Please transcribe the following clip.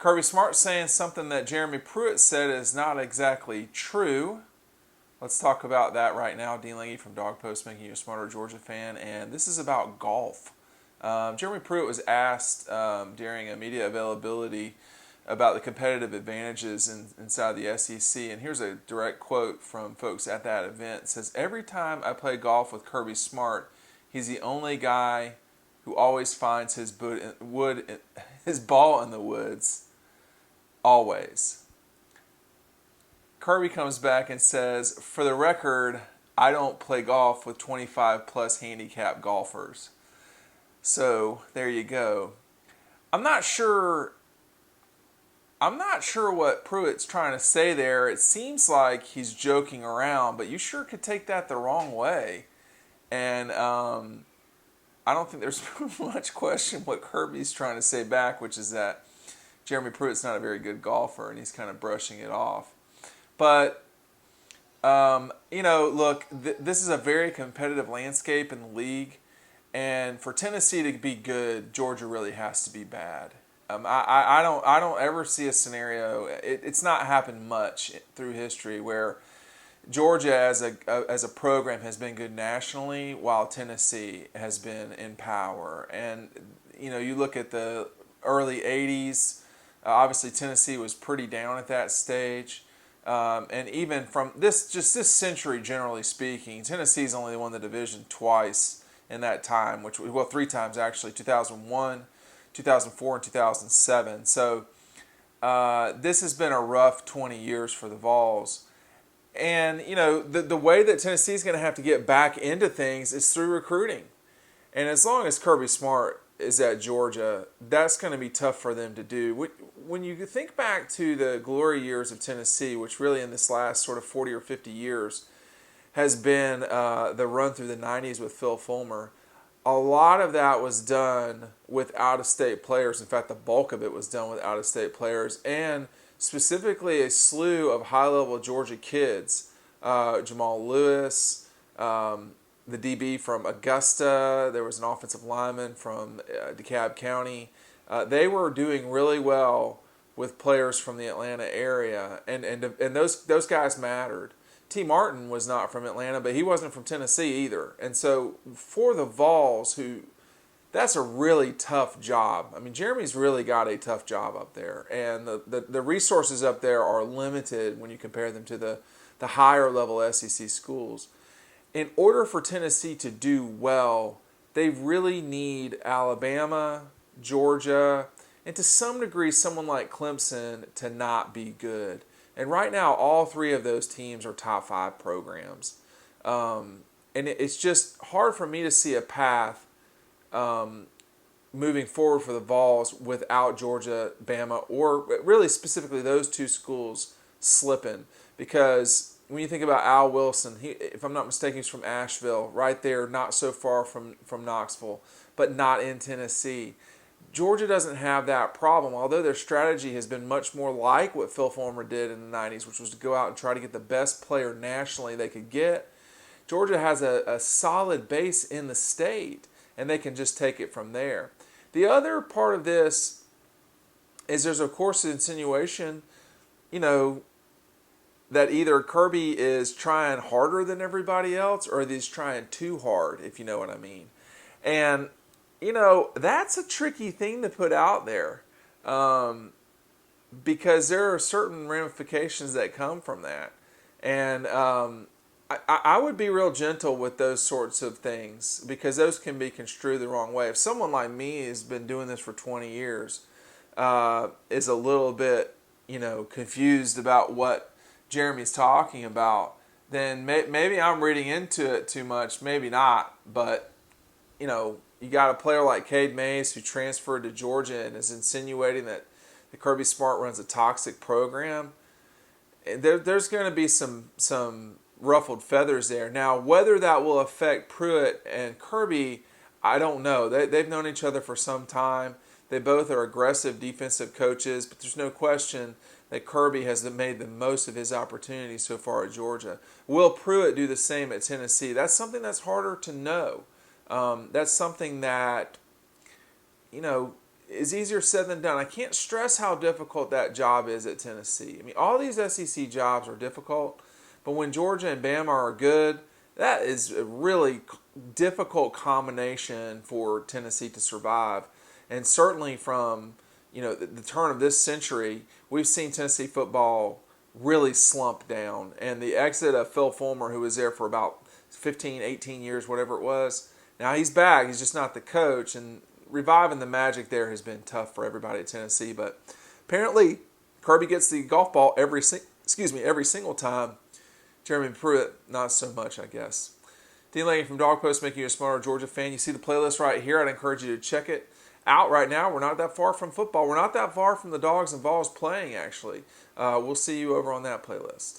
Kirby Smart saying something that Jeremy Pruitt said is not exactly true. Let's talk about that right now. Dean Lange from Dog Post, making you a smarter Georgia fan, and this is about golf. Jeremy Pruitt was asked during a media availability about the competitive advantages inside the SEC, and here's a direct quote from folks at that event. It says, "Every time I play golf with Kirby Smart, he's the only guy who always finds his ball in the woods. Always." Kirby comes back and says, "For the record, I don't play golf with 25 plus handicap golfers." So there you go. I'm not sure what Pruitt's trying to say there. It seems like he's joking around, but you sure could take that the wrong way. And I don't think there's much question what Kirby's trying to say back, which is that Jeremy Pruitt's not a very good golfer, and he's kind of brushing it off. But, look, this is a very competitive landscape in the league, and for Tennessee to be good, Georgia really has to be bad. I don't ever see a scenario. It's not happened much through history where Georgia as a program has been good nationally while Tennessee has been in power. And you look at the early '80s. Obviously, Tennessee was pretty down at that stage. And even from this century, generally speaking, Tennessee's only won the division twice in that time, three times actually, 2001, 2004, and 2007. So this has been a rough 20 years for the Vols. And, the way that Tennessee's going to have to get back into things is through recruiting. And as long as Kirby Smart is at Georgia, that's going to be tough for them to do. When you think back to the glory years of Tennessee, which really in this last sort of 40 or 50 years has been the run through the 90s with Phil Fulmer, a lot of that was done with out-of-state players. In fact, the bulk of it was done with out-of-state players, and specifically a slew of high-level Georgia kids, Jamal Lewis, the DB from Augusta. There was an offensive lineman from DeKalb County. They were doing really well with players from the Atlanta area, and those guys mattered. T. Martin was not from Atlanta, but he wasn't from Tennessee either. And so for the Vols, that's a really tough job. I mean, Jeremy's really got a tough job up there, and the resources up there are limited when you compare them to the higher level SEC schools. In order for Tennessee to do well, they really need Alabama, Georgia, and to some degree someone like Clemson to not be good. And right now, all three of those teams are top 5 programs. And it's just hard for me to see a path moving forward for the Vols without Georgia, Bama, or really specifically those two schools slipping. Because when you think about Al Wilson, if I'm not mistaken, he's from Asheville, right there, not so far from Knoxville, but not in Tennessee. Georgia doesn't have that problem, although their strategy has been much more like what Phil Fulmer did in the 90s, which was to go out and try to get the best player nationally they could get. Georgia has a solid base in the state, and they can just take it from there. The other part of this is there's, of course, an insinuation, that either Kirby is trying harder than everybody else or he's trying too hard, if you know what I mean. And that's a tricky thing to put out there because there are certain ramifications that come from that. And I would be real gentle with those sorts of things because those can be construed the wrong way. If someone like me has been doing this for 20 years, is a little bit, confused about what Jeremy's talking about, then maybe I'm reading into it too much, maybe not, but, you got a player like Cade Mays who transferred to Georgia and is insinuating that the Kirby Smart runs a toxic program. There's going to be some ruffled feathers there. Now, whether that will affect Pruitt and Kirby, I don't know. They've known each other for some time. They both are aggressive defensive coaches, but there's no question that Kirby has made the most of his opportunities so far at Georgia. Will Pruitt do the same at Tennessee? That's something that's harder to know. That's something that, is easier said than done. I can't stress how difficult that job is at Tennessee. I mean, all these SEC jobs are difficult, but when Georgia and Bama are good, that is a really difficult combination for Tennessee to survive. And certainly from the turn of this century, we've seen Tennessee football really slump down. And the exit of Phil Fulmer, who was there for about 15, 18 years, whatever it was, now he's back. He's just not the coach. And reviving the magic there has been tough for everybody at Tennessee. But apparently, Kirby gets the golf ball every single time. Jeremy Pruitt, not so much, I guess. Dean Laney from Dog Post, making you a smarter Georgia fan. You see the playlist right here. I'd encourage you to check it out right now. We're not that far from football. We're not that far from the Dogs and Vols playing, actually. We'll see you over on that playlist.